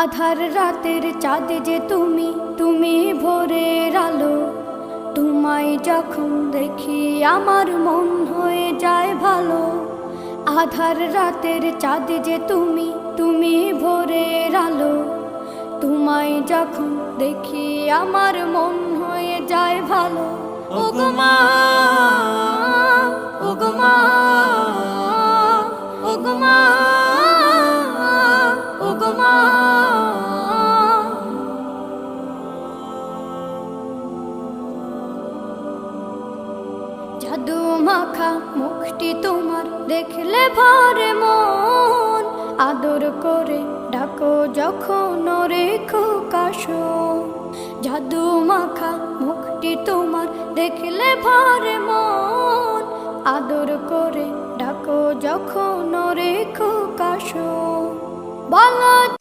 আধার রাতের চাঁদ যে তুমি, তুমি ভোরের আলো। তোমায় যখন দেখি আমার মন হয়ে যায় ভালো। আধার রাতের চাঁদ যে তুমি, তুমি ভোরের আলো। তোমায় যখন দেখি আমার মন হয়ে যায় ভালো। ওগো মা, ওগো মা, ওগো মা, ওগো মা। জাদু মাখা মুখটি তোমার দেখলে ভরে মন। আদর করে ডাকো যখন রেখো কাশো। জাদু মাখা মুখটি তোমার দেখলে ভরে মন। আদর করে ডাকো যখন রেখো কাশো। বলো